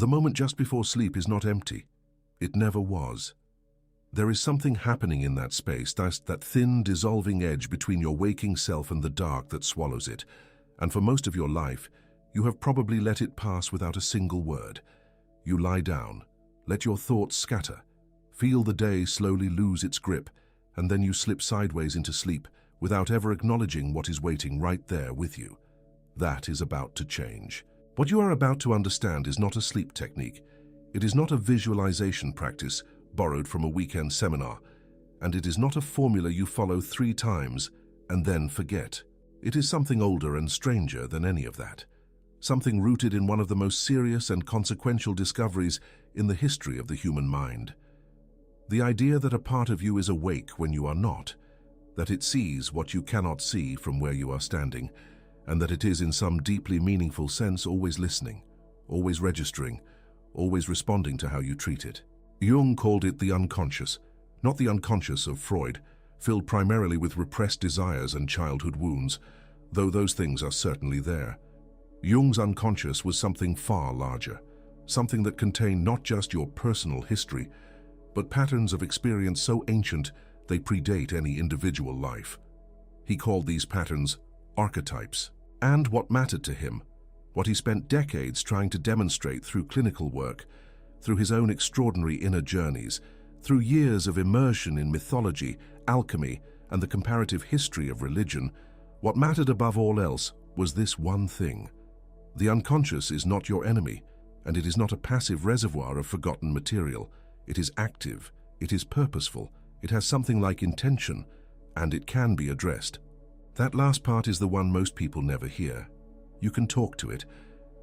The moment just before sleep is not empty. It never was. There is something happening in that space, that thin, dissolving edge between your waking self and the dark that swallows it. And for most of your life, you have probably let it pass without a single word. You lie down, let your thoughts scatter, feel the day slowly lose its grip, and then you slip sideways into sleep without ever acknowledging what is waiting right there with you. That is about to change. What you are about to understand is not a sleep technique. It is not a visualization practice borrowed from a weekend seminar, and it is not a formula you follow 3 times and then forget. It is something older and stranger than any of that. Something rooted in one of the most serious and consequential discoveries in the history of the human mind. The idea that a part of you is awake when you are not, that it sees what you cannot see from where you are standing, and that it is in some deeply meaningful sense always listening, always registering, always responding to how you treat it. Jung called it the unconscious, not the unconscious of Freud, filled primarily with repressed desires and childhood wounds, though those things are certainly there. Jung's unconscious was something far larger, something that contained not just your personal history, but patterns of experience so ancient they predate any individual life. He called these patterns archetypes. And what mattered to him, what he spent decades trying to demonstrate through clinical work, through his own extraordinary inner journeys, through years of immersion in mythology, alchemy, and the comparative history of religion, what mattered above all else was this one thing. The unconscious is not your enemy, and it is not a passive reservoir of forgotten material. It is active, it is purposeful, it has something like intention, and it can be addressed. That last part is the one most people never hear. You can talk to it,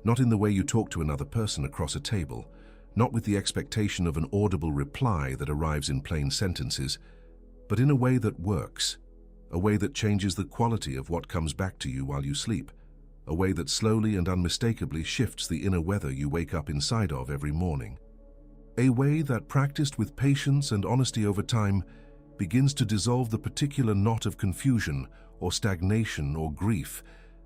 not in the way you talk to another person across a table, not with the expectation of an audible reply that arrives in plain sentences, but in a way that works, a way that changes the quality of what comes back to you while you sleep, a way that slowly and unmistakably shifts the inner weather you wake up inside of every morning. A way that, practiced with patience and honesty over time, begins to dissolve the particular knot of confusion or stagnation or grief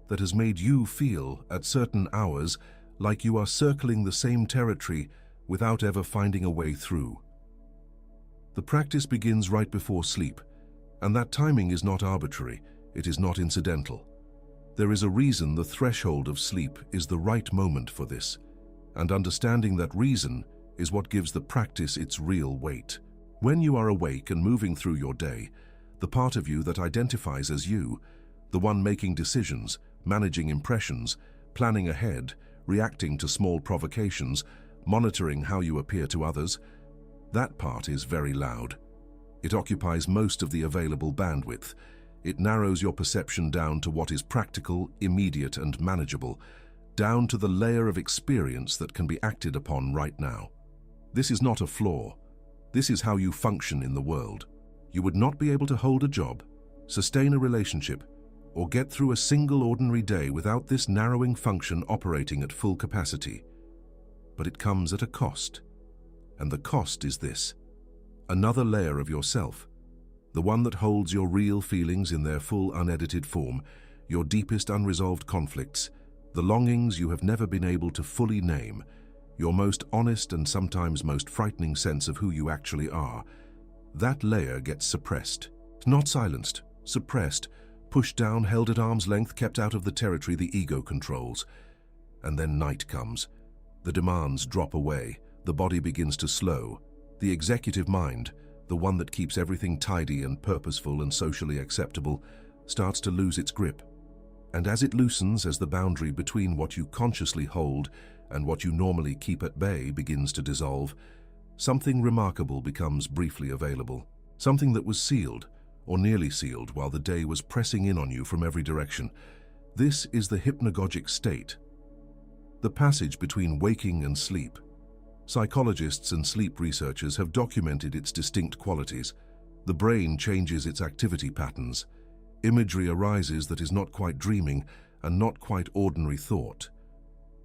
that has made you feel, at certain hours, like you are circling the same territory without ever finding a way through. The practice begins right before sleep, and that timing is not arbitrary, it is not incidental. There is a reason the threshold of sleep is the right moment for this, and understanding that reason is what gives the practice its real weight. When you are awake and moving through your day, the part of you that identifies as you, the one making decisions, managing impressions, planning ahead, reacting to small provocations, monitoring how you appear to others, that part is very loud. It occupies most of the available bandwidth. It narrows your perception down to what is practical, immediate, and manageable, down to the layer of experience that can be acted upon right now. This is not a flaw. This is how you function in the world. You would not be able to hold a job, sustain a relationship, or get through a single ordinary day without this narrowing function operating at full capacity. But it comes at a cost. And the cost is this: another layer of yourself, the one that holds your real feelings in their full unedited form, your deepest unresolved conflicts, the longings you have never been able to fully name, your most honest and sometimes most frightening sense of who you actually are. That layer gets suppressed. Not silenced, suppressed, pushed down, held at arm's length, kept out of the territory the ego controls. And then night comes. The demands drop away, the body begins to slow. The executive mind, the one that keeps everything tidy and purposeful and socially acceptable, starts to lose its grip. And as it loosens, as the boundary between what you consciously hold and what you normally keep at bay begins to dissolve, something remarkable becomes briefly available. Something that was sealed, or nearly sealed, while the day was pressing in on you from every direction. This is the hypnagogic state, the passage between waking and sleep. Psychologists and sleep researchers have documented its distinct qualities. The brain changes its activity patterns. Imagery arises that is not quite dreaming and not quite ordinary thought.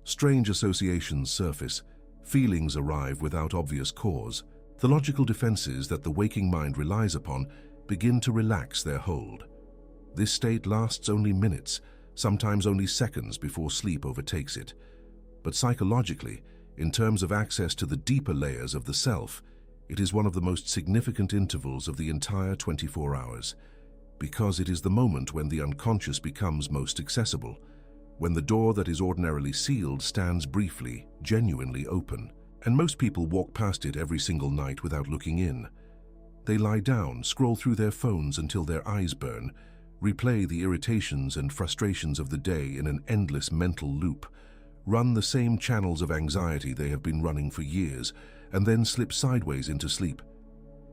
Strange associations surface. Feelings arrive without obvious cause. The logical defenses that the waking mind relies upon begin to relax their hold. This state lasts only minutes, sometimes only seconds before sleep overtakes it. But psychologically, In terms of access to the deeper layers of the self, it is one of the most significant intervals of the entire 24 hours, because it is the moment when the unconscious becomes most accessible, when the door that is ordinarily sealed stands briefly, genuinely open. And most people walk past it every single night without looking in. They lie down, scroll through their phones until their eyes burn, replay the irritations and frustrations of the day in an endless mental loop, run the same channels of anxiety they have been running for years, and then slip sideways into sleep,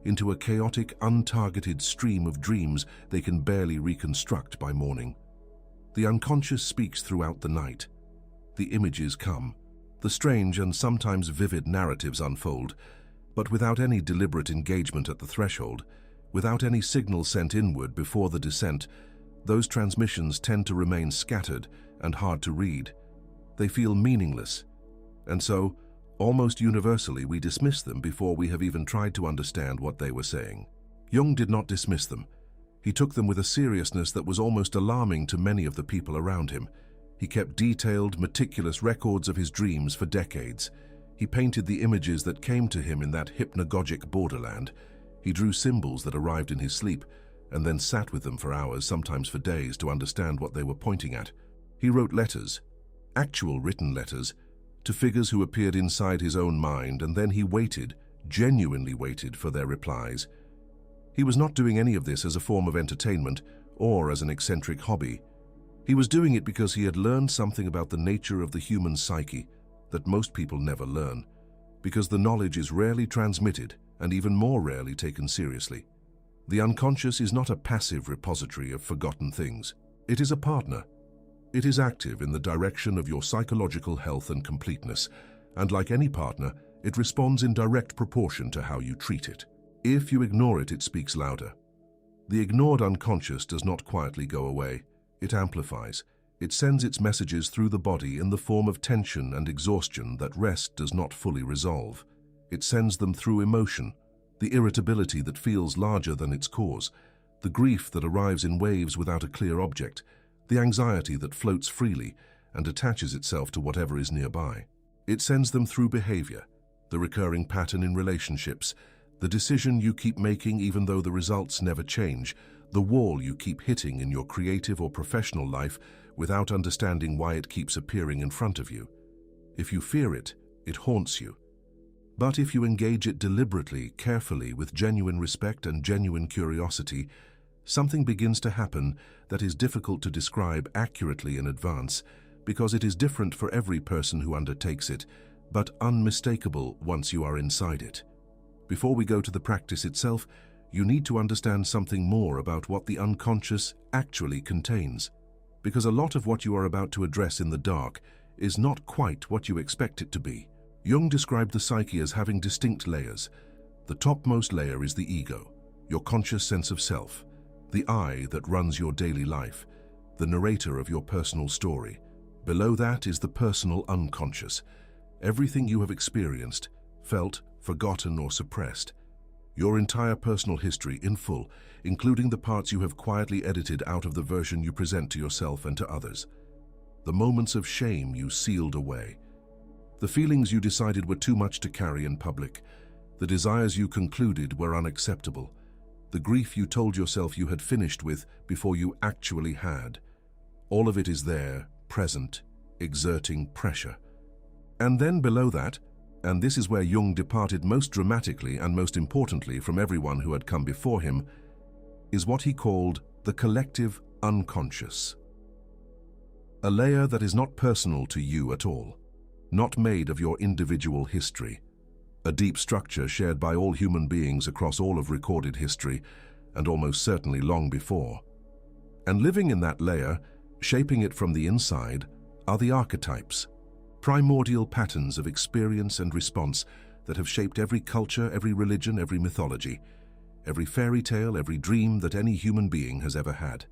into a chaotic, untargeted stream of dreams they can barely reconstruct by morning. The unconscious speaks throughout the night. The images come. The strange and sometimes vivid narratives unfold, but without any deliberate engagement at the threshold, without any signal sent inward before the descent, those transmissions tend to remain scattered and hard to read. They feel meaningless, and so, almost universally, we dismiss them before we have even tried to understand what they were saying. Jung did not dismiss them. He took them with a seriousness that was almost alarming to many of the people around him. He kept detailed, meticulous records of his dreams for decades. He painted the images that came to him in that hypnagogic borderland. He drew symbols that arrived in his sleep, and then sat with them for hours, sometimes for days, to understand what they were pointing at. He wrote letters, actual written letters, to figures who appeared inside his own mind, and then he waited, genuinely waited, for their replies. He was not doing any of this as a form of entertainment or as an eccentric hobby. He was doing it because he had learned something about the nature of the human psyche that most people never learn, because the knowledge is rarely transmitted and even more rarely taken seriously. The unconscious is not a passive repository of forgotten things. It is a partner. It is active in the direction of your psychological health and completeness, and like any partner, it responds in direct proportion to how you treat it. If you ignore it, it speaks louder. The ignored unconscious does not quietly go away. It amplifies. It sends its messages through the body in the form of tension and exhaustion that rest does not fully resolve. It sends them through emotion, the irritability that feels larger than its cause, the grief that arrives in waves without a clear object, the anxiety that floats freely and attaches itself to whatever is nearby. It sends them through behavior, the recurring pattern in relationships, the decision you keep making even though the results never change, the wall you keep hitting in your creative or professional life without understanding why it keeps appearing in front of you. If you fear it, it haunts you. But if you engage it deliberately, carefully, with genuine respect and genuine curiosity, something begins to happen that is difficult to describe accurately in advance, because it is different for every person who undertakes it, but unmistakable once you are inside it. Before we go to the practice itself, you need to understand something more about what the unconscious actually contains, because a lot of what you are about to address in the dark is not quite what you expect it to be. Jung described the psyche as having distinct layers. The topmost layer is the ego, your conscious sense of self, the I that runs your daily life, the narrator of your personal story. Below that is the personal unconscious, everything you have experienced, felt, forgotten, or suppressed. Your entire personal history in full, including the parts you have quietly edited out of the version you present to yourself and to others. The moments of shame you sealed away. The feelings you decided were too much to carry in public. The desires you concluded were unacceptable. The grief you told yourself you had finished with before you actually had. All of it is there, present, exerting pressure. And then below that, and this is where Jung departed most dramatically and most importantly from everyone who had come before him, is what he called the collective unconscious. A layer that is not personal to you at all, not made of your individual history, a deep structure shared by all human beings across all of recorded history, and almost certainly long before. And living in that layer, shaping it from the inside, are the archetypes, primordial patterns of experience and response that have shaped every culture, every religion, every mythology, every fairy tale, every dream that any human being has ever had.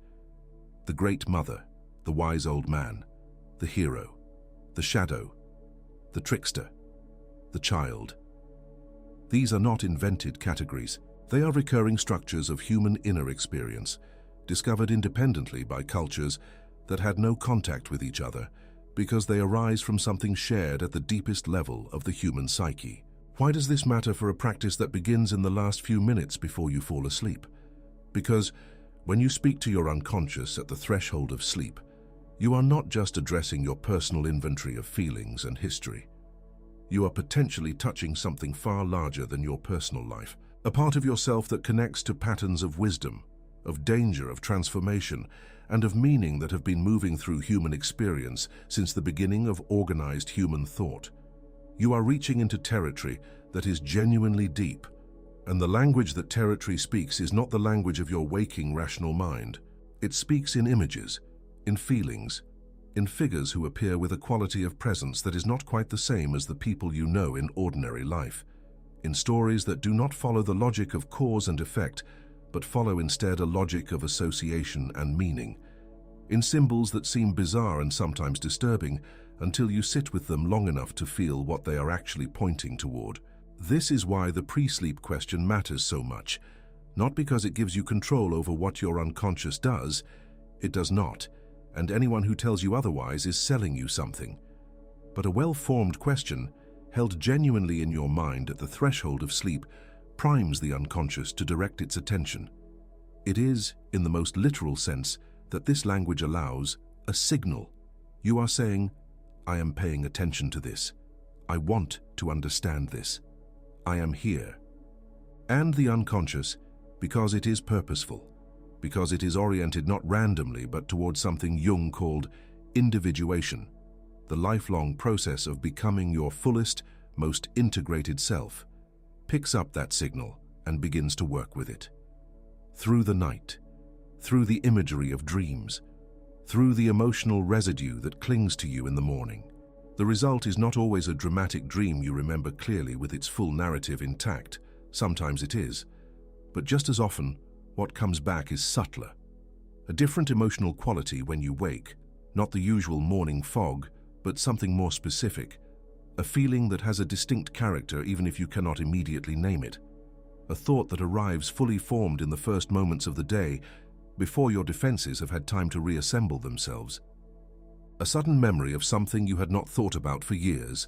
The great mother, the wise old man, the hero, the shadow, the trickster, the child. These are not invented categories. They are recurring structures of human inner experience, discovered independently by cultures that had no contact with each other, Because they arise from something shared at the deepest level of the human psyche. Why does this matter for a practice that begins in the last few minutes before you fall asleep? Because when you speak to your unconscious at the threshold of sleep, you are not just addressing your personal inventory of feelings and history. You are potentially touching something far larger than your personal life, a part of yourself that connects to patterns of wisdom, of danger, of transformation, and of meaning that have been moving through human experience since the beginning of organized human thought. You are reaching into territory that is genuinely deep, and the language that territory speaks is not the language of your waking rational mind. It speaks in images, in feelings, in figures who appear with a quality of presence that is not quite the same as the people you know in ordinary life, in stories that do not follow the logic of cause and effect, but follow instead a logic of association and meaning, in symbols that seem bizarre and sometimes disturbing until you sit with them long enough to feel what they are actually pointing toward. This is why the pre-sleep question matters so much, not because it gives you control over what your unconscious does. It does not, and anyone who tells you otherwise is selling you something. But a well-formed question, held genuinely in your mind at the threshold of sleep, primes the unconscious to direct its attention. It is, in the most literal sense, that this language allows a signal. You are saying, I am paying attention to this. I want to understand this. I am here. And the unconscious, because it is purposeful, because it is oriented not randomly but towards something Jung called individuation, the lifelong process of becoming your fullest, most integrated self, picks up that signal and begins to work with it. Through the night, through the imagery of dreams, through the emotional residue that clings to you in the morning. The result is not always a dramatic dream you remember clearly with its full narrative intact. Sometimes it is. But just as often, what comes back is subtler. A different emotional quality when you wake, not the usual morning fog, but something more specific. A feeling that has a distinct character even if you cannot immediately name it. A thought that arrives fully formed in the first moments of the day, before your defenses have had time to reassemble themselves. A sudden memory of something you had not thought about for years,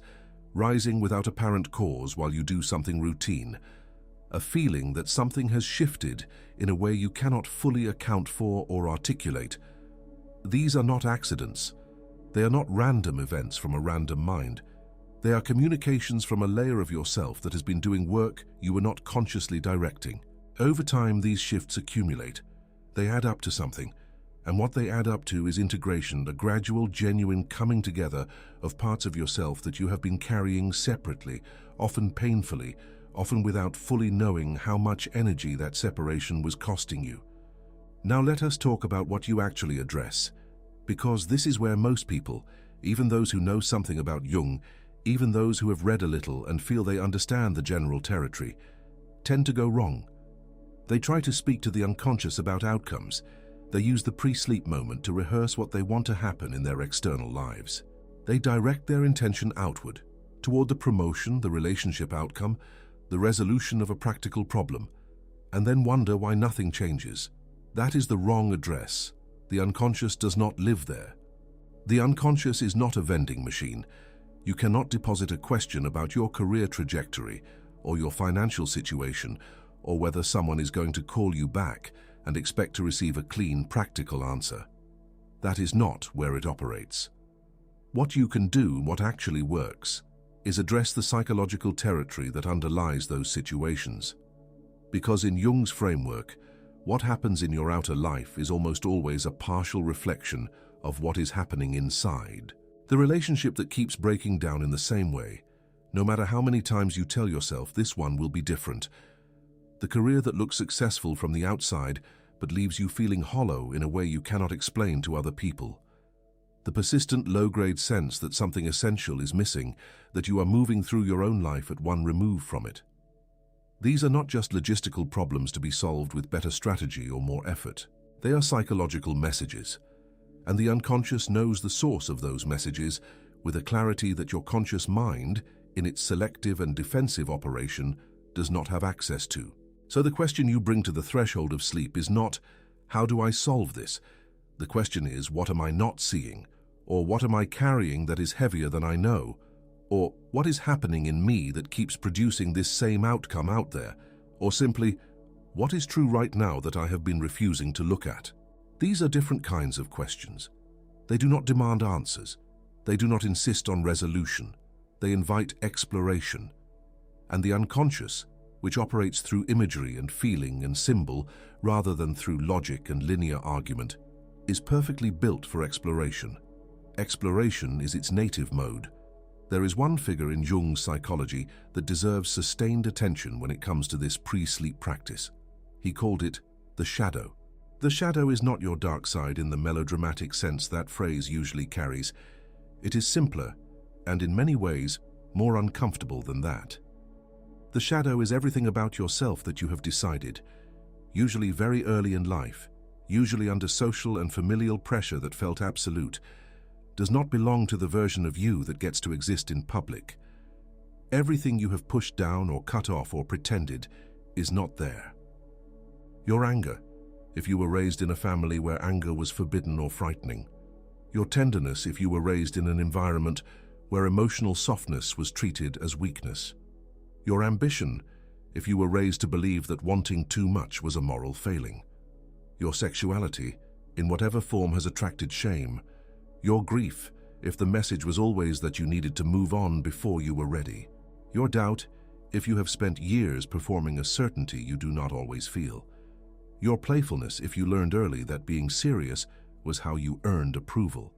rising without apparent cause while you do something routine. A feeling that something has shifted in a way you cannot fully account for or articulate. These are not accidents. They are not random events from a random mind. They are communications from a layer of yourself that has been doing work you were not consciously directing. Over time, these shifts accumulate. They add up to something, and what they add up to is integration, a gradual, genuine coming together of parts of yourself that you have been carrying separately, often painfully, often without fully knowing how much energy that separation was costing you. Now let us talk about what you actually address, because this is where most people, even those who know something about Jung, even those who have read a little and feel they understand the general territory, tend to go wrong. They try to speak to the unconscious about outcomes. They use the pre-sleep moment to rehearse what they want to happen in their external lives. They direct their intention outward, toward the promotion, the relationship outcome, the resolution of a practical problem, and then wonder why nothing changes. That is the wrong address. The unconscious does not live there. The unconscious is not a vending machine. You cannot deposit a question about your career trajectory or your financial situation or whether someone is going to call you back and expect to receive a clean, practical answer. That is not where it operates. What you can do, what actually works, is address the psychological territory that underlies those situations. Because in Jung's framework, what happens in your outer life is almost always a partial reflection of what is happening inside. The relationship that keeps breaking down in the same way, no matter how many times you tell yourself this one will be different. The career that looks successful from the outside but leaves you feeling hollow in a way you cannot explain to other people. The persistent low-grade sense that something essential is missing, that you are moving through your own life at one remove from it. These are not just logistical problems to be solved with better strategy or more effort. They are psychological messages, and the unconscious knows the source of those messages with a clarity that your conscious mind, in its selective and defensive operation, does not have access to. So the question you bring to the threshold of sleep is not, how do I solve this? The question is, what am I not seeing? Or what am I carrying that is heavier than I know? Or what is happening in me that keeps producing this same outcome out there? Or simply, what is true right now that I have been refusing to look at? These are different kinds of questions. They do not demand answers. They do not insist on resolution. They invite exploration. And the unconscious, which operates through imagery and feeling and symbol rather than through logic and linear argument, is perfectly built for exploration. Exploration is its native mode. There is one figure in Jung's psychology that deserves sustained attention when it comes to this pre-sleep practice. He called it the shadow. The shadow is not your dark side in the melodramatic sense that phrase usually carries. It is simpler, and in many ways, more uncomfortable than that. The shadow is everything about yourself that you have decided, usually very early in life, usually under social and familial pressure that felt absolute, does not belong to the version of you that gets to exist in public. Everything you have pushed down or cut off or pretended is not there. Your anger, if you were raised in a family where anger was forbidden or frightening. Your tenderness if you were raised in an environment where emotional softness was treated as weakness. Your ambition if you were raised to believe that wanting too much was a moral failing. Your sexuality, in whatever form, has attracted shame. Your grief if the message was always that you needed to move on before you were ready. Your doubt if you have spent years performing a certainty you do not always feel. Your playfulness if you learned early that being serious was how you earned approval.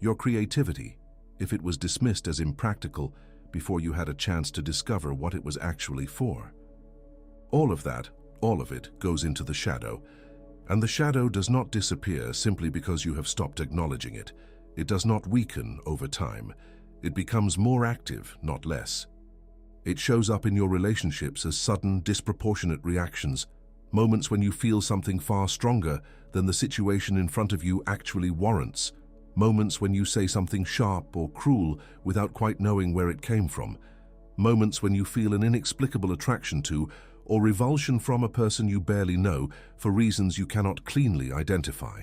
Your creativity if it was dismissed as impractical before you had a chance to discover what it was actually for. All of that, all of it, goes into the shadow. And the shadow does not disappear simply because you have stopped acknowledging it. It does not weaken over time. It becomes more active, not less. It shows up in your relationships as sudden, disproportionate reactions, moments when you feel something far stronger than the situation in front of you actually warrants, moments when you say something sharp or cruel without quite knowing where it came from, moments when you feel an inexplicable attraction to or revulsion from a person you barely know for reasons you cannot cleanly identify.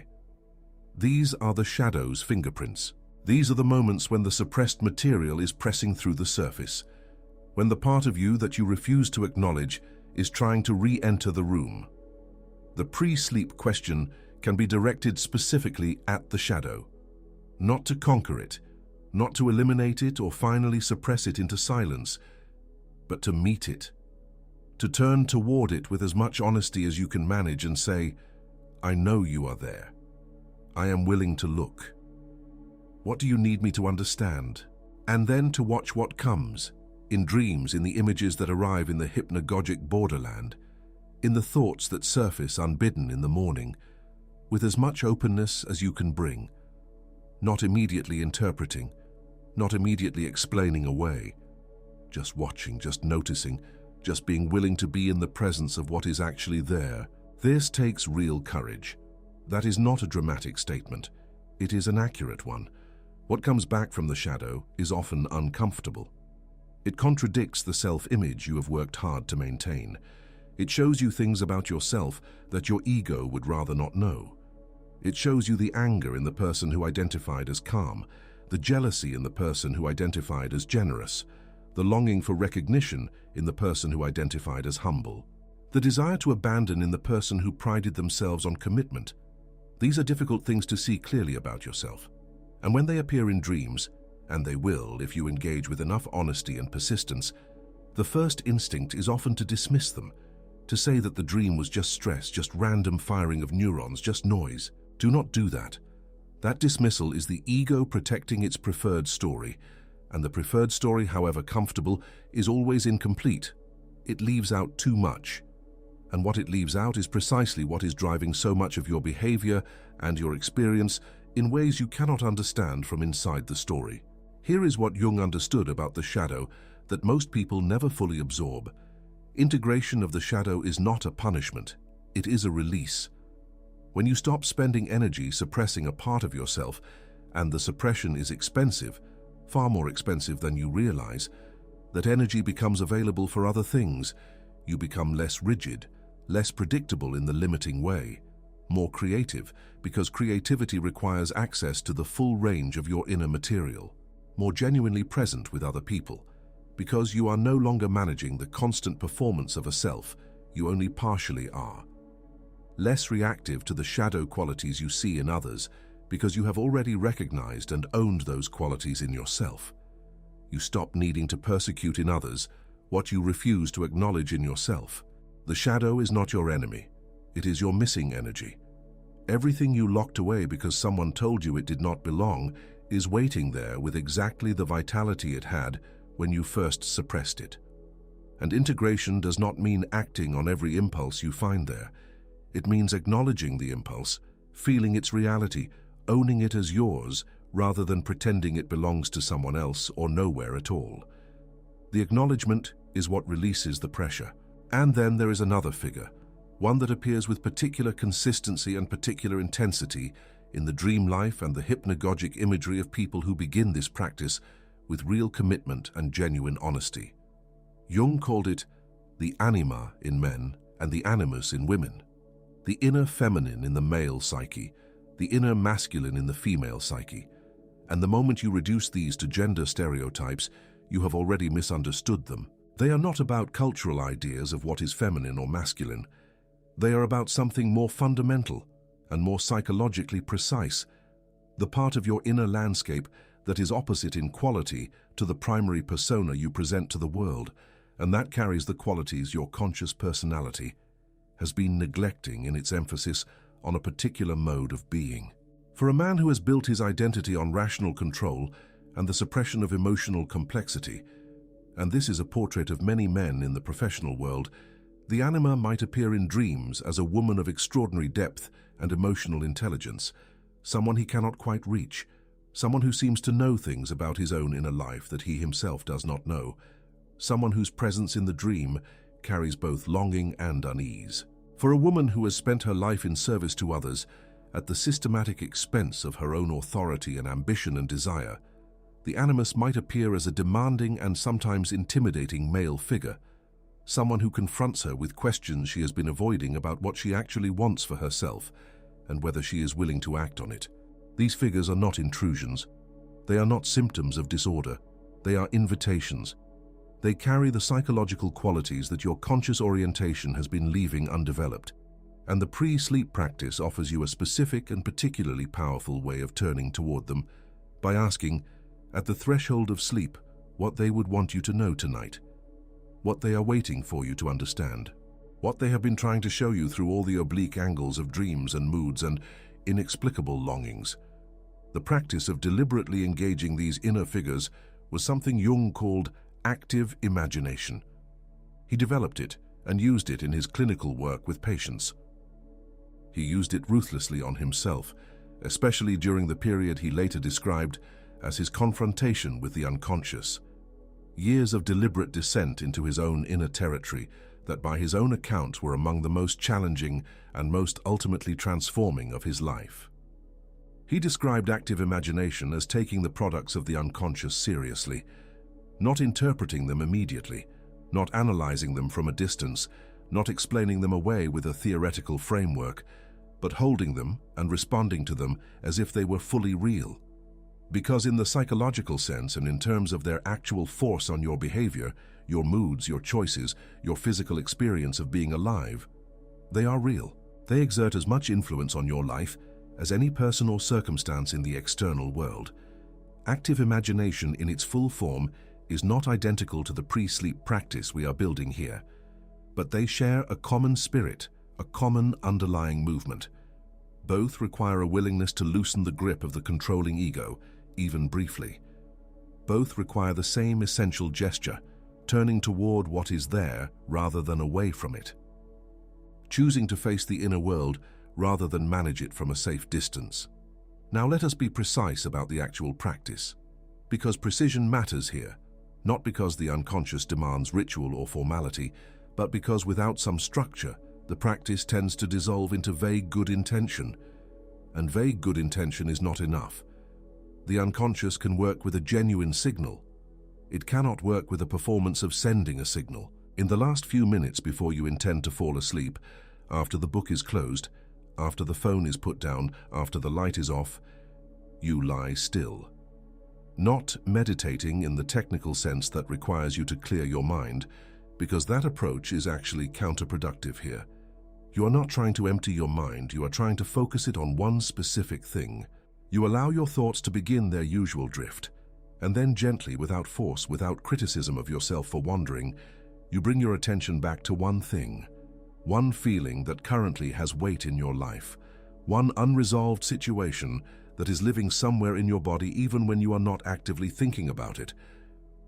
These are the shadow's fingerprints. These are the moments when the suppressed material is pressing through the surface, when the part of you that you refuse to acknowledge is trying to re-enter the room. The pre-sleep question can be directed specifically at the shadow, not to conquer it, not to eliminate it or finally suppress it into silence, but to meet it, to turn toward it with as much honesty as you can manage and say, I know you are there. I am willing to look. What do you need me to understand? And then to watch what comes, in dreams, in the images that arrive in the hypnagogic borderland, in the thoughts that surface unbidden in the morning, with as much openness as you can bring, not immediately interpreting, not immediately explaining away, just watching, just noticing, just being willing to be in the presence of what is actually there. This takes real courage. That is not a dramatic statement. It is an accurate one. What comes back from the shadow is often uncomfortable. It contradicts the self-image you have worked hard to maintain. It shows you things about yourself that your ego would rather not know. It shows you the anger in the person who identified as calm, the jealousy in the person who identified as generous, the longing for recognition in the person who identified as humble, the desire to abandon in the person who prided themselves on commitment. These are difficult things to see clearly about yourself. And when they appear in dreams, and they will if you engage with enough honesty and persistence, the first instinct is often to dismiss them, to say that the dream was just stress, just random firing of neurons, just noise. Do not do that. That dismissal is the ego protecting its preferred story, and the preferred story, however comfortable, is always incomplete. It leaves out too much. And what it leaves out is precisely what is driving so much of your behavior and your experience in ways you cannot understand from inside the story. Here is what Jung understood about the shadow that most people never fully absorb. Integration of the shadow is not a punishment, it is a release. When you stop spending energy suppressing a part of yourself, and the suppression is expensive, far more expensive than you realize, that energy becomes available for other things. You become less rigid, less predictable in the limiting way. more creative, because creativity requires access to the full range of your inner material, more genuinely present with other people, because you are no longer managing the constant performance of a self, you only partially are. Less reactive to the shadow qualities you see in others, because you have already recognized and owned those qualities in yourself. You stop needing to persecute in others what you refuse to acknowledge in yourself. The shadow is not your enemy. It is your missing energy. Everything you locked away because someone told you it did not belong is waiting there with exactly the vitality it had when you first suppressed it. And integration does not mean acting on every impulse you find there. It means acknowledging the impulse, feeling its reality, owning it as yours, rather than pretending it belongs to someone else or nowhere at all. The acknowledgement is what releases the pressure. And then there is another figure, one that appears with particular consistency and particular intensity in the dream life and the hypnagogic imagery of people who begin this practice with real commitment and genuine honesty. Jung called it the Anima in men and the Animus in women, the inner feminine in the male psyche, the inner masculine in the female psyche. And the moment you reduce these to gender stereotypes, you have already misunderstood them. They are not about cultural ideas of what is feminine or masculine. They are about something more fundamental and more psychologically precise, the part of your inner landscape that is opposite in quality to the primary persona you present to the world, and that carries the qualities your conscious personality has been neglecting in its emphasis on a particular mode of being. For a man who has built his identity on rational control and the suppression of emotional complexity, and this is a portrait of many men in the professional world, the Anima might appear in dreams as a woman of extraordinary depth and emotional intelligence, someone he cannot quite reach, someone who seems to know things about his own inner life that he himself does not know, someone whose presence in the dream carries both longing and unease. For a woman who has spent her life in service to others, at the systematic expense of her own authority and ambition and desire, the Animus might appear as a demanding and sometimes intimidating male figure, someone who confronts her with questions she has been avoiding about what she actually wants for herself and whether she is willing to act on it. These figures are not intrusions. They are not symptoms of disorder. They are invitations. They carry the psychological qualities that your conscious orientation has been leaving undeveloped. And the pre-sleep practice offers you a specific and particularly powerful way of turning toward them by asking, at the threshold of sleep, what they would want you to know tonight, what they are waiting for you to understand, what they have been trying to show you through all the oblique angles of dreams and moods and inexplicable longings. The practice of deliberately engaging these inner figures was something Jung called active imagination. He developed it and used it in his clinical work with patients. He used it ruthlessly on himself, especially during the period he later described as his confrontation with the unconscious. Years of deliberate descent into his own inner territory that by his own account were among the most challenging and most ultimately transforming of his life. He described active imagination as taking the products of the unconscious seriously, not interpreting them immediately, not analyzing them from a distance, not explaining them away with a theoretical framework, but holding them and responding to them as if they were fully real. Because in the psychological sense and in terms of their actual force on your behavior, your moods, your choices, your physical experience of being alive, they are real. They exert as much influence on your life as any person or circumstance in the external world. Active imagination in its full form is not identical to the pre-sleep practice we are building here, but they share a common spirit, a common underlying movement. Both require a willingness to loosen the grip of the controlling ego, even briefly. Both require the same essential gesture, turning toward what is there rather than away from it. Choosing to face the inner world rather than manage it from a safe distance. Now let us be precise about the actual practice, because precision matters here, not because the unconscious demands ritual or formality, but because without some structure, the practice tends to dissolve into vague good intention, and vague good intention is not enough. The unconscious can work with a genuine signal. It cannot work with a performance of sending a signal. In the last few minutes before you intend to fall asleep, after the book is closed, After the phone is put down, after the light is off, you lie still. Not meditating in the technical sense that requires you to clear your mind, because that approach is actually counterproductive here. You are not trying to empty your mind, you are trying to focus it on one specific thing. You allow your thoughts to begin their usual drift, and then gently, without force, without criticism of yourself for wandering, you bring your attention back to one thing, one feeling that currently has weight in your life, one unresolved situation that is living somewhere in your body even when you are not actively thinking about it.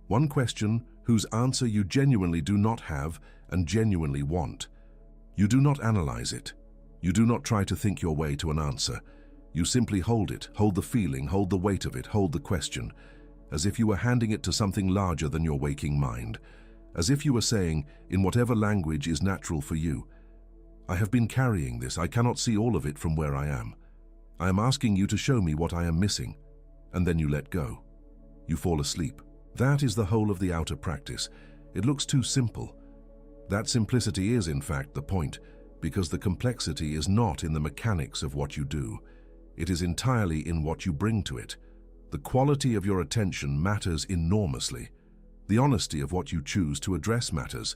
One question whose answer you genuinely do not have and genuinely want. You do not analyze it. You do not try to think your way to an answer. You simply hold it, hold the feeling, hold the weight of it, hold the question, as if you were handing it to something larger than your waking mind, as if you were saying, in whatever language is natural for you, I have been carrying this, I cannot see all of it from where I am. I am asking you to show me what I am missing, and then you let go. You fall asleep. That is the whole of the outer practice. It looks too simple. That simplicity is, in fact, the point, because the complexity is not in the mechanics of what you do. It is entirely in what you bring to it. The quality of your attention matters enormously. The honesty of what you choose to address matters.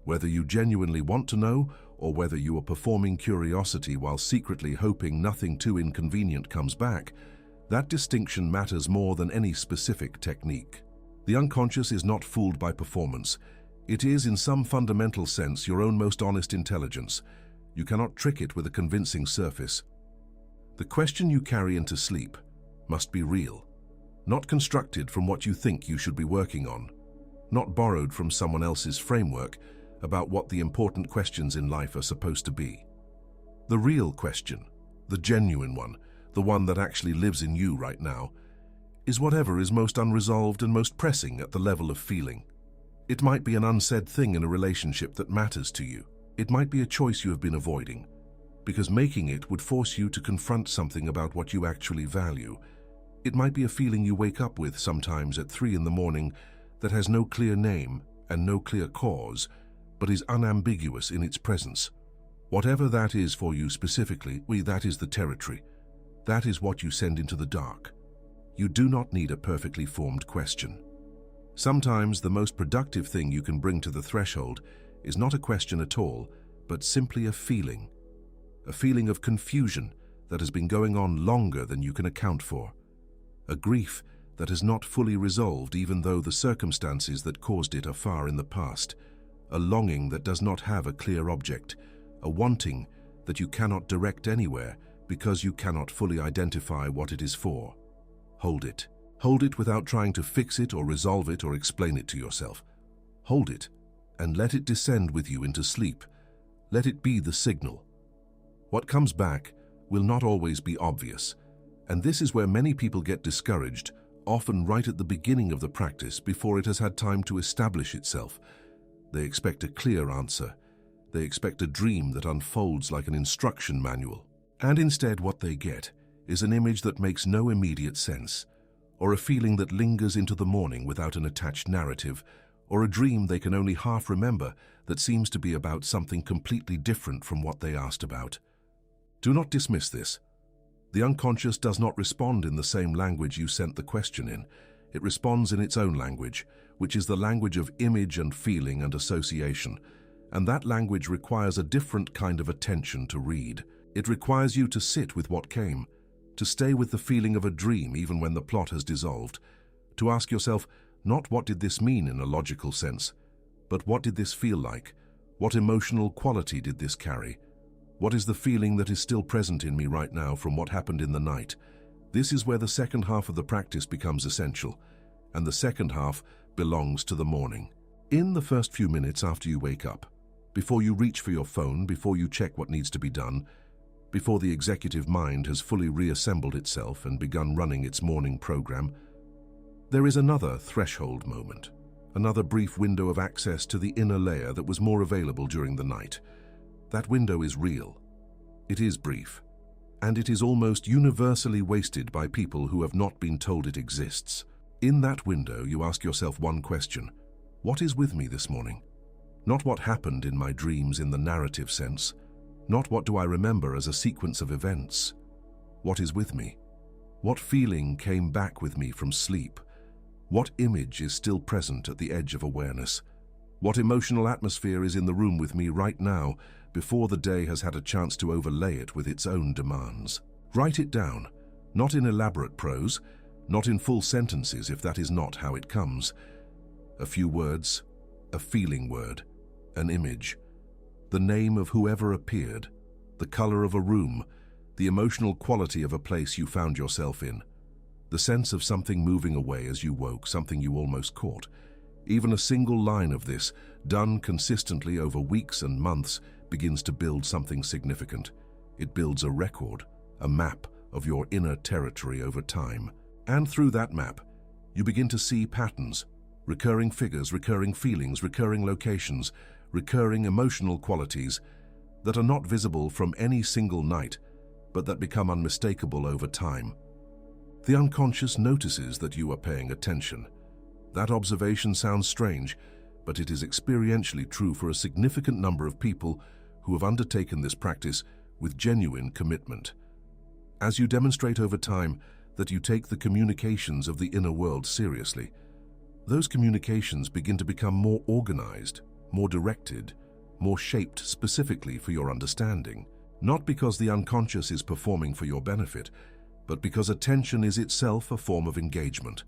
Whether you genuinely want to know, or whether you are performing curiosity while secretly hoping nothing too inconvenient comes back, that distinction matters more than any specific technique. The unconscious is not fooled by performance. It is, in some fundamental sense, your own most honest intelligence. You cannot trick it with a convincing surface. The question you carry into sleep must be real, not constructed from what you think you should be working on, not borrowed from someone else's framework about what the important questions in life are supposed to be. The real question, the genuine one, the one that actually lives in you right now, is whatever is most unresolved and most pressing at the level of feeling. It might be an unsaid thing in a relationship that matters to you. It might be a choice you have been avoiding, because making it would force you to confront something about what you actually value. It might be a feeling you wake up with sometimes at 3 in the morning that has no clear name and no clear cause, but is unambiguous in its presence. Whatever that is for you specifically, that is the territory. That is what you send into the dark. You do not need a perfectly formed question. Sometimes the most productive thing you can bring to the threshold is not a question at all, but simply a feeling of confusion that has been going on longer than you can account for, a grief that has not fully resolved even though the circumstances that caused it are far in the past, a longing that does not have a clear object, a wanting that you cannot direct anywhere because you cannot fully identify what it is for. Hold it. Hold it without trying to fix it or resolve it or explain it to yourself. Hold it and let it descend with you into sleep. Let it be the signal. What comes back will not always be obvious, and this is where many people get discouraged, often right at the beginning of the practice before it has had time to establish itself. They expect a clear answer. They expect a dream that unfolds like an instruction manual. And instead what they get is an image that makes no immediate sense, or a feeling that lingers into the morning without an attached narrative, or a dream they can only half remember that seems to be about something completely different from what they asked about. Do not dismiss this. The unconscious does not respond in the same language you sent the question in. It responds in its own language, which is the language of image and feeling and association, and that language requires a different kind of attention to read. It requires you to sit with what came, to stay with the feeling of a dream even when the plot has dissolved, to ask yourself, not what did this mean in a logical sense, but what did this feel like? What emotional quality did this carry? What is the feeling that is still present in me right now from what happened in the night? This is where the second half of the practice becomes essential, and the second half belongs to the morning. In the first few minutes after you wake up, before you reach for your phone, before you check what needs to be done, before the executive mind has fully reassembled itself and begun running its morning program, there is another threshold moment, another brief window of access to the inner layer that was more available during the night. That window is real. It is brief, and it is almost universally wasted by people who have not been told it exists. In that window, you ask yourself one question: what is with me this morning? Not what happened in my dreams in the narrative sense, Not what do I remember as a sequence of events. What is with me? What feeling came back with me from sleep? What image is still present at the edge of awareness? What emotional atmosphere is in the room with me right now before the day has had a chance to overlay it with its own demands? Write it down, not in elaborate prose, not in full sentences if that is not how it comes. A few words, a feeling word, an image, the name of whoever appeared, the color of a room, the emotional quality of a place you found yourself in, the sense of something moving away as you woke, something you almost caught. Even a single line of this, done consistently over weeks and months, begins to build something significant. It builds a record, a map of your inner territory over time. And through that map, you begin to see patterns, recurring figures, recurring feelings, recurring locations, recurring emotional qualities that are not visible from any single night, but that become unmistakable over time. The unconscious notices that you are paying attention. That observation sounds strange, but it is experientially true for a significant number of people who have undertaken this practice with genuine commitment. As you demonstrate over time that you take the communications of the inner world seriously, those communications begin to become more organized, more directed, more shaped specifically for your understanding. Not because the unconscious is performing for your benefit, but because attention is itself a form of engagement,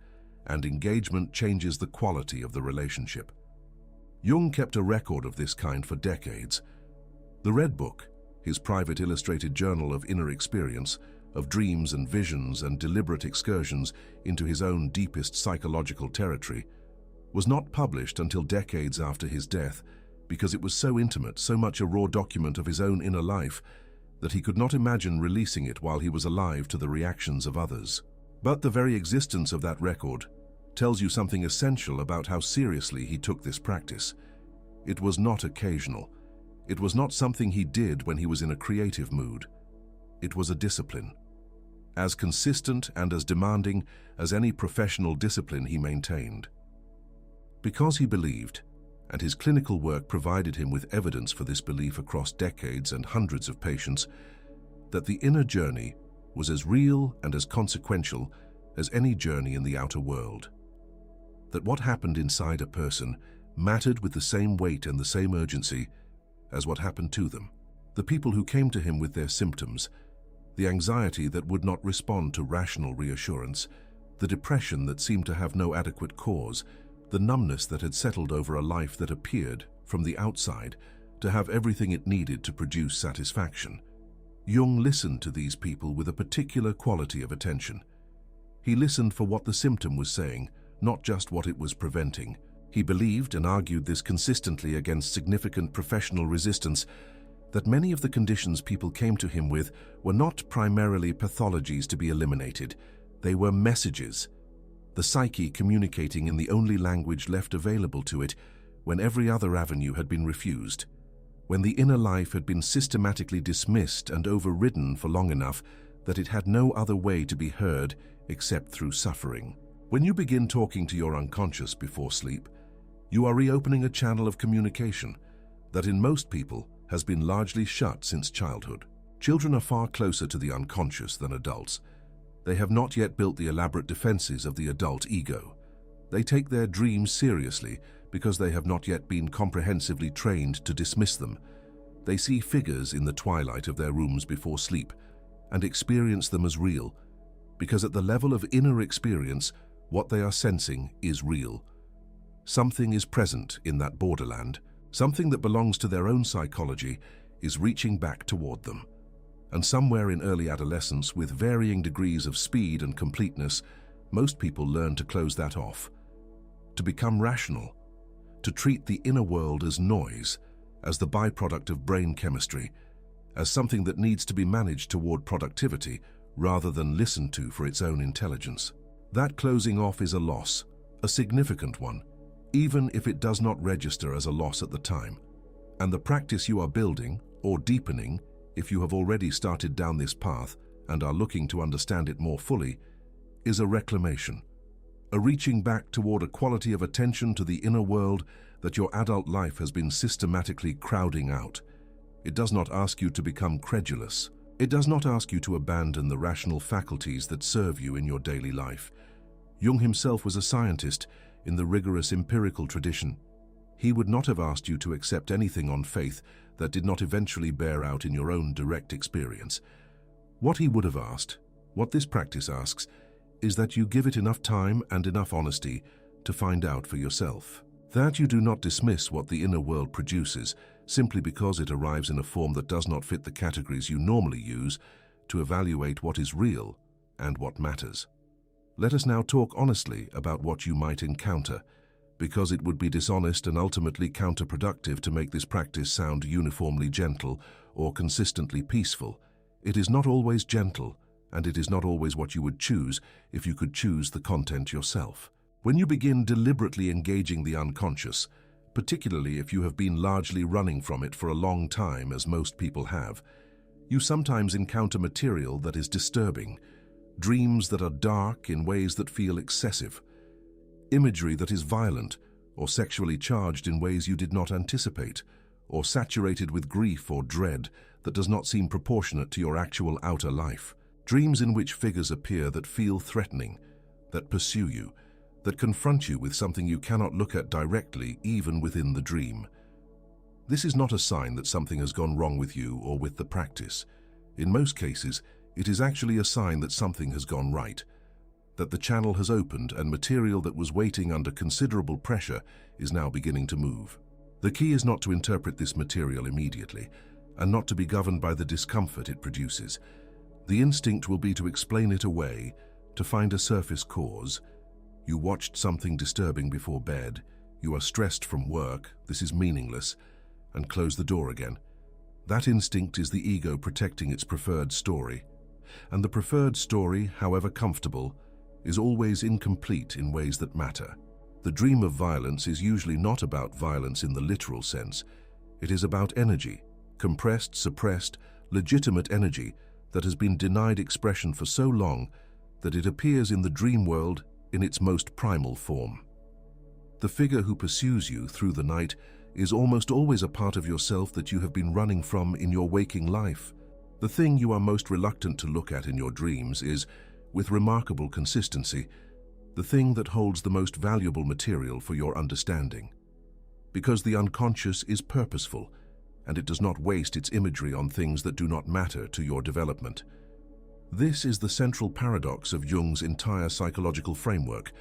and engagement changes the quality of the relationship. Jung kept a record of this kind for decades. The Red Book, his private illustrated journal of inner experience, of dreams and visions and deliberate excursions into his own deepest psychological territory, was not published until decades after his death because it was so intimate, so much a raw document of his own inner life, that he could not imagine releasing it while he was alive to the reactions of others. But the very existence of that record tells you something essential about how seriously he took this practice. It was not occasional. It was not something he did when he was in a creative mood. It was a discipline, as consistent and as demanding as any professional discipline he maintained. Because he believed, and his clinical work provided him with evidence for this belief across decades and hundreds of patients, that the inner journey was as real and as consequential as any journey in the outer world. That what happened inside a person mattered with the same weight and the same urgency as what happened to them. The people who came to him with their symptoms, the anxiety that would not respond to rational reassurance, the depression that seemed to have no adequate cause, the numbness that had settled over a life that appeared, from the outside, to have everything it needed to produce satisfaction. Jung listened to these people with a particular quality of attention. He listened for what the symptom was saying, not just what it was preventing. He believed and argued this consistently against significant professional resistance, that many of the conditions people came to him with were not primarily pathologies to be eliminated. They were messages, the psyche communicating in the only language left available to it when every other avenue had been refused, when the inner life had been systematically dismissed and overridden for long enough that it had no other way to be heard except through suffering. When you begin talking to your unconscious before sleep, you are reopening a channel of communication that in most people has been largely shut since childhood. Children are far closer to the unconscious than adults. They have not yet built the elaborate defenses of the adult ego. They take their dreams seriously because they have not yet been comprehensively trained to dismiss them. They see figures in the twilight of their rooms before sleep and experience them as real, because at the level of inner experience, what they are sensing is real. Something is present in that borderland. Something that belongs to their own psychology is reaching back toward them. And somewhere in early adolescence, with varying degrees of speed and completeness, most people learn to close that off, to become rational, to treat the inner world as noise, as the byproduct of brain chemistry, as something that needs to be managed toward productivity rather than listened to for its own intelligence. That closing off is a loss, a significant one, even if it does not register as a loss at the time. And the practice you are building, or deepening, if you have already started down this path and are looking to understand it more fully, is a reclamation, a reaching back toward a quality of attention to the inner world that your adult life has been systematically crowding out. It does not ask you to become credulous. It does not ask you to abandon the rational faculties that serve you in your daily life. Jung himself was a scientist in the rigorous empirical tradition. He would not have asked you to accept anything on faith that did not eventually bear out in your own direct experience. What he would have asked, what this practice asks, is that you give it enough time and enough honesty to find out for yourself. That you do not dismiss what the inner world produces simply because it arrives in a form that does not fit the categories you normally use to evaluate what is real and what matters. Let us now talk honestly about what you might encounter, because it would be dishonest and ultimately counterproductive to make this practice sound uniformly gentle or consistently peaceful. It is not always gentle, and it is not always what you would choose if you could choose the content yourself. When you begin deliberately engaging the unconscious, particularly if you have been largely running from it for a long time, as most people have, you sometimes encounter material that is disturbing, dreams that are dark in ways that feel excessive, imagery that is violent or sexually charged in ways you did not anticipate, or saturated with grief or dread that does not seem proportionate to your actual outer life. Dreams in which figures appear that feel threatening, that pursue you, that confront you with something you cannot look at directly, even within the dream. This is not a sign that something has gone wrong with you or with the practice. In most cases, it is actually a sign that something has gone right, that the channel has opened and material that was waiting under considerable pressure is now beginning to move. The key is not to interpret this material immediately, and not to be governed by the discomfort it produces. The instinct will be to explain it away, to find a surface cause. You watched something disturbing before bed, you are stressed from work, this is meaningless, and close the door again. That instinct is the ego protecting its preferred story. And the preferred story, however comfortable, is always incomplete in ways that matter. The dream of violence is usually not about violence in the literal sense. It is about energy, compressed, suppressed, legitimate energy that has been denied expression for so long that it appears in the dream world in its most primal form. The figure who pursues you through the night is almost always a part of yourself that you have been running from in your waking life. The thing you are most reluctant to look at in your dreams is, with remarkable consistency, the thing that holds the most valuable material for your understanding. Because the unconscious is purposeful, and it does not waste its imagery on things that do not matter to your development. This is the central paradox of Jung's entire psychological framework,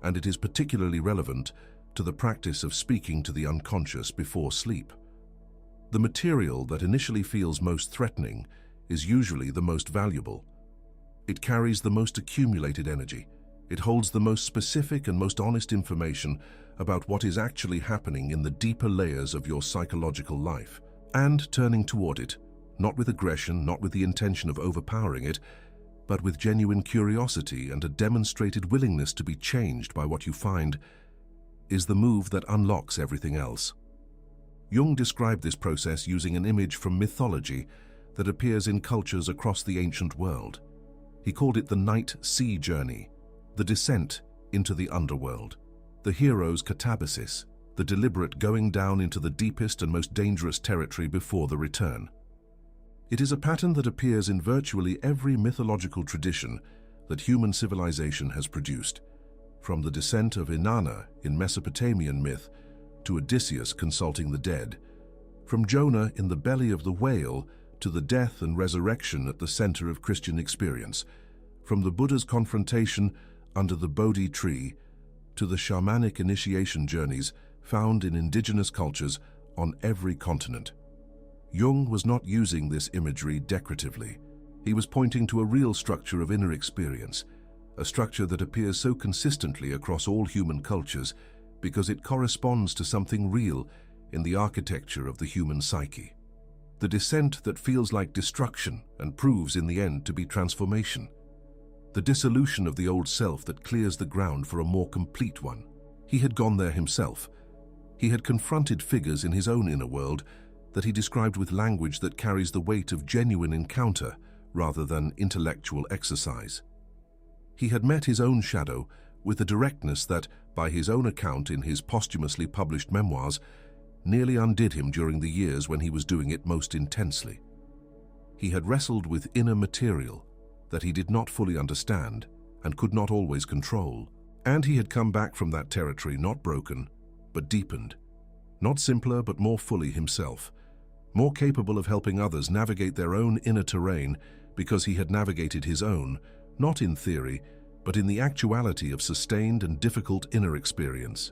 and it is particularly relevant to the practice of speaking to the unconscious before sleep. The material that initially feels most threatening is usually the most valuable. It carries the most accumulated energy. It holds the most specific and most honest information about what is actually happening in the deeper layers of your psychological life. And turning toward it, not with aggression, not with the intention of overpowering it, but with genuine curiosity and a demonstrated willingness to be changed by what you find, is the move that unlocks everything else. Jung described this process using an image from mythology that appears in cultures across the ancient world. He called it the night sea journey, the descent into the underworld, the hero's catabasis, the deliberate going down into the deepest and most dangerous territory before the return. It is a pattern that appears in virtually every mythological tradition that human civilization has produced, from the descent of Inanna in Mesopotamian myth to Odysseus consulting the dead, from Jonah in the belly of the whale to the death and resurrection at the center of Christian experience, from the Buddha's confrontation under the Bodhi tree to the shamanic initiation journeys found in indigenous cultures on every continent. Jung was not using this imagery decoratively. He was pointing to a real structure of inner experience, a structure that appears so consistently across all human cultures because it corresponds to something real in the architecture of the human psyche. The descent that feels like destruction and proves in the end to be transformation. The dissolution of the old self that clears the ground for a more complete one. He had gone there himself. He had confronted figures in his own inner world that he described with language that carries the weight of genuine encounter rather than intellectual exercise. He had met his own shadow with a directness that, by his own account in his posthumously published memoirs, nearly undid him during the years when he was doing it most intensely. He had wrestled with inner material that he did not fully understand and could not always control, and he had come back from that territory not broken, but deepened, not simpler but more fully himself, more capable of helping others navigate their own inner terrain because he had navigated his own, not in theory, but in the actuality of sustained and difficult inner experience.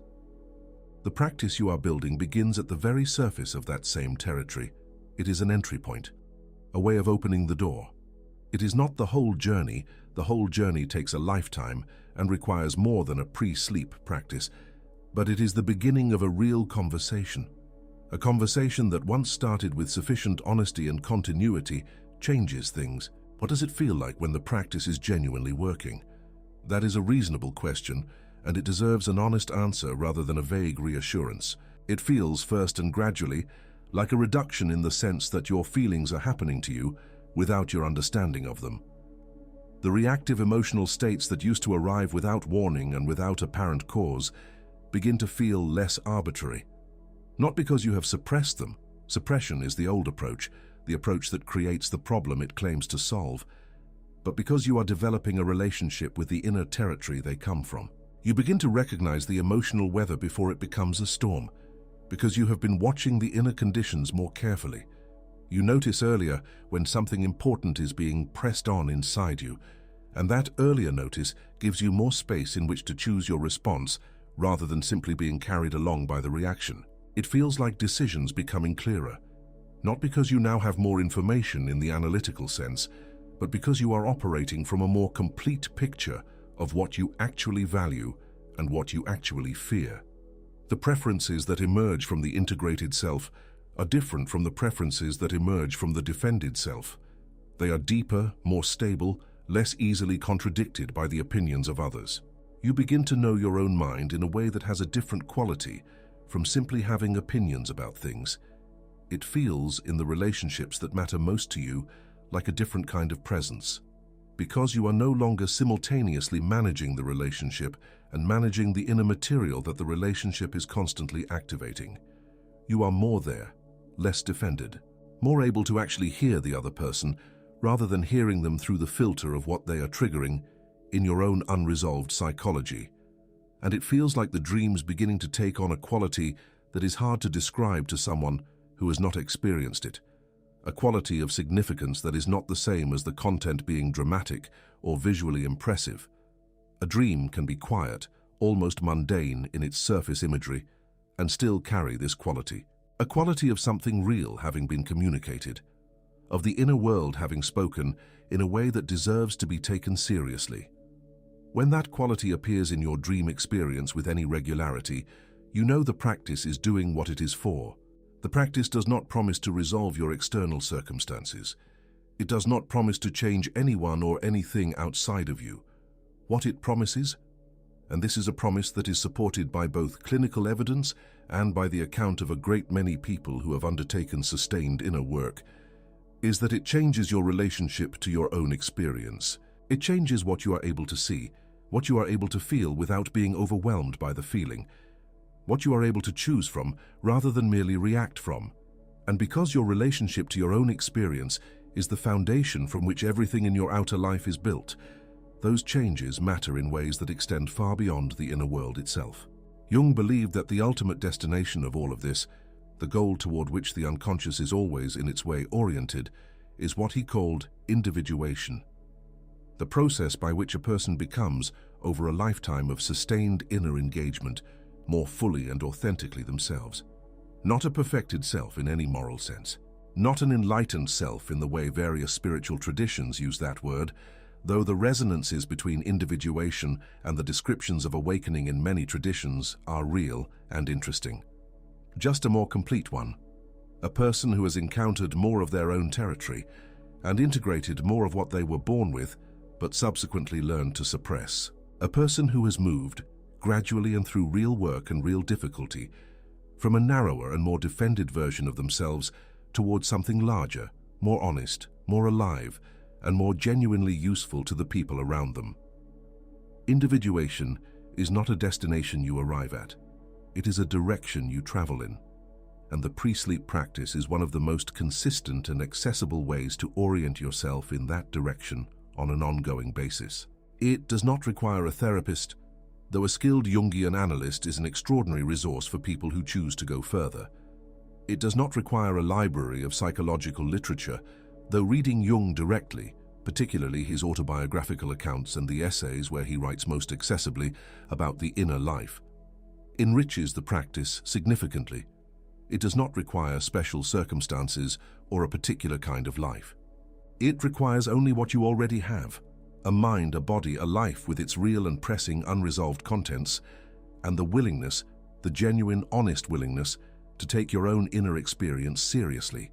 The practice you are building begins at the very surface of that same territory. It is an entry point, a way of opening the door. It is not the whole journey. The whole journey takes a lifetime and requires more than a pre-sleep practice, but it is the beginning of a real conversation. A conversation that once started with sufficient honesty and continuity changes things. What does it feel like when the practice is genuinely working? That is a reasonable question, and it deserves an honest answer rather than a vague reassurance. It feels, first and gradually, like a reduction in the sense that your feelings are happening to you without your understanding of them. The reactive emotional states that used to arrive without warning and without apparent cause begin to feel less arbitrary. Not because you have suppressed them. Suppression is the old approach, the approach that creates the problem it claims to solve, but because you are developing a relationship with the inner territory they come from. You begin to recognize the emotional weather before it becomes a storm, because you have been watching the inner conditions more carefully. You notice earlier when something important is being pressed on inside you, and that earlier notice gives you more space in which to choose your response rather than simply being carried along by the reaction. It feels like decisions becoming clearer, not because you now have more information in the analytical sense, but because you are operating from a more complete picture of what you actually value and what you actually fear. The preferences that emerge from the integrated self are different from the preferences that emerge from the defended self. They are deeper, more stable, less easily contradicted by the opinions of others. You begin to know your own mind in a way that has a different quality from simply having opinions about things. It feels, in the relationships that matter most to you, like a different kind of presence. Because you are no longer simultaneously managing the relationship and managing the inner material that the relationship is constantly activating. You are more there, less defended, more able to actually hear the other person rather than hearing them through the filter of what they are triggering in your own unresolved psychology. And it feels like the dream's beginning to take on a quality that is hard to describe to someone who has not experienced it, a quality of significance that is not the same as the content being dramatic or visually impressive. A dream can be quiet, almost mundane in its surface imagery, and still carry this quality, a quality of something real having been communicated, of the inner world having spoken in a way that deserves to be taken seriously. When that quality appears in your dream experience with any regularity, you know the practice is doing what it is for. The practice does not promise to resolve your external circumstances. It does not promise to change anyone or anything outside of you. What it promises, and this is a promise that is supported by both clinical evidence and by the account of a great many people who have undertaken sustained inner work, is that it changes your relationship to your own experience. It changes what you are able to see, what you are able to feel without being overwhelmed by the feeling, what you are able to choose from rather than merely react from. And because your relationship to your own experience is the foundation from which everything in your outer life is built, those changes matter in ways that extend far beyond the inner world itself. Jung believed that the ultimate destination of all of this, the goal toward which the unconscious is always in its way oriented, is what he called individuation. The process by which a person becomes, over a lifetime of sustained inner engagement, more fully and authentically themselves. Not a perfected self in any moral sense. Not an enlightened self in the way various spiritual traditions use that word, though the resonances between individuation and the descriptions of awakening in many traditions are real and interesting. Just a more complete one. A person who has encountered more of their own territory and integrated more of what they were born with, but subsequently learned to suppress. A person who has moved, gradually and through real work and real difficulty, from a narrower and more defended version of themselves towards something larger, more honest, more alive, and more genuinely useful to the people around them. Individuation is not a destination you arrive at. It is a direction you travel in. and the pre-sleep practice is one of the most consistent and accessible ways to orient yourself in that direction on an ongoing basis. It does not require a therapist, though a skilled Jungian analyst is an extraordinary resource for people who choose to go further. It does not require a library of psychological literature, though reading Jung directly, particularly his autobiographical accounts and the essays where he writes most accessibly about the inner life, enriches the practice significantly. It does not require special circumstances or a particular kind of life. It requires only what you already have: a mind, a body, a life with its real and pressing unresolved contents, and the willingness, the genuine, honest willingness, to take your own inner experience seriously.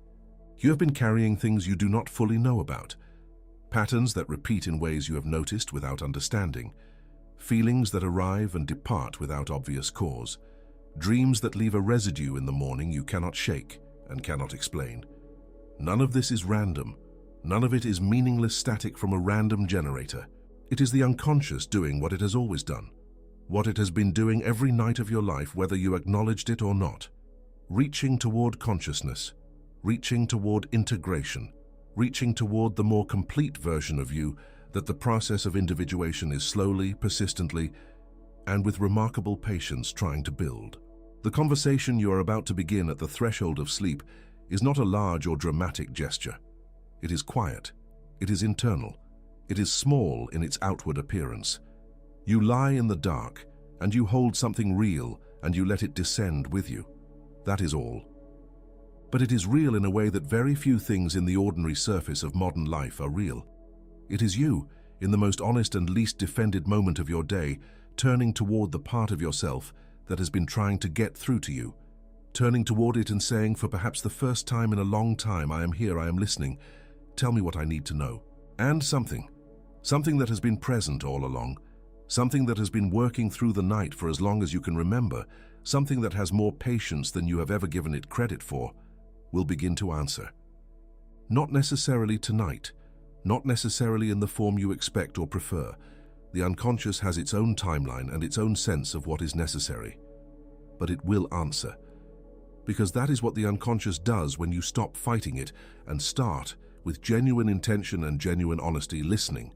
You have been carrying things you do not fully know about, patterns that repeat in ways you have noticed without understanding, feelings that arrive and depart without obvious cause, dreams that leave a residue in the morning you cannot shake and cannot explain. None of this is random. None of it is meaningless static from a random generator. It is the unconscious doing what it has always done, what it has been doing every night of your life, whether you acknowledged it or not. Reaching toward consciousness, reaching toward integration, reaching toward the more complete version of you that the process of individuation is slowly, persistently, and with remarkable patience trying to build. The conversation you are about to begin at the threshold of sleep is not a large or dramatic gesture. It is quiet. It is internal. It is small in its outward appearance. You lie in the dark, and you hold something real, and you let it descend with you. That is all. But it is real in a way that very few things in the ordinary surface of modern life are real. It is you, in the most honest and least defended moment of your day, turning toward the part of yourself that has been trying to get through to you, turning toward it and saying, for perhaps the first time in a long time, I am here, I am listening. Tell me what I need to know. And something that has been present all along, something that has been working through the night for as long as you can remember, something that has more patience than you have ever given it credit for, will begin to answer. Not necessarily tonight, not necessarily in the form you expect or prefer. The unconscious has its own timeline and its own sense of what is necessary. But it will answer, because that is what the unconscious does when you stop fighting it and start, with genuine intention and genuine honesty, listening.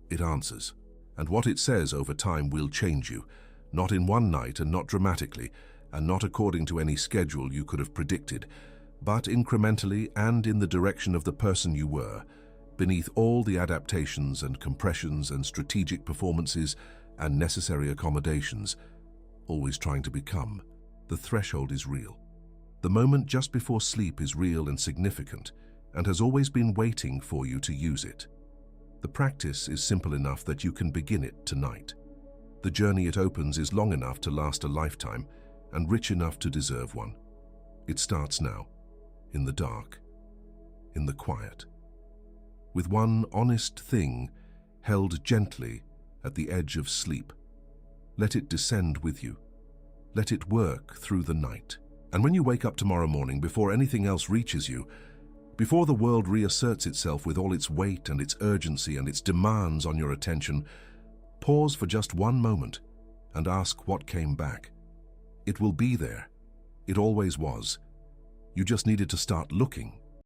It answers, and what it says over time will change you, not in one night and not dramatically, and not according to any schedule you could have predicted, but incrementally and in the direction of the person you were, beneath all the adaptations and compressions and strategic performances and necessary accommodations, always trying to become. The threshold is real. The moment just before sleep is real and significant, and has always been waiting for you to use it. The practice is simple enough that you can begin it tonight. The journey it opens is long enough to last a lifetime and rich enough to deserve one. It starts now, in the dark, in the quiet, with one honest thing held gently at the edge of sleep. Let it descend with you. Let it work through the night. And when you wake up tomorrow morning, before anything else reaches you, before the world reasserts itself with all its weight and its urgency and its demands on your attention, pause for just one moment and ask what came back. It will be there. It always was. You just needed to start looking.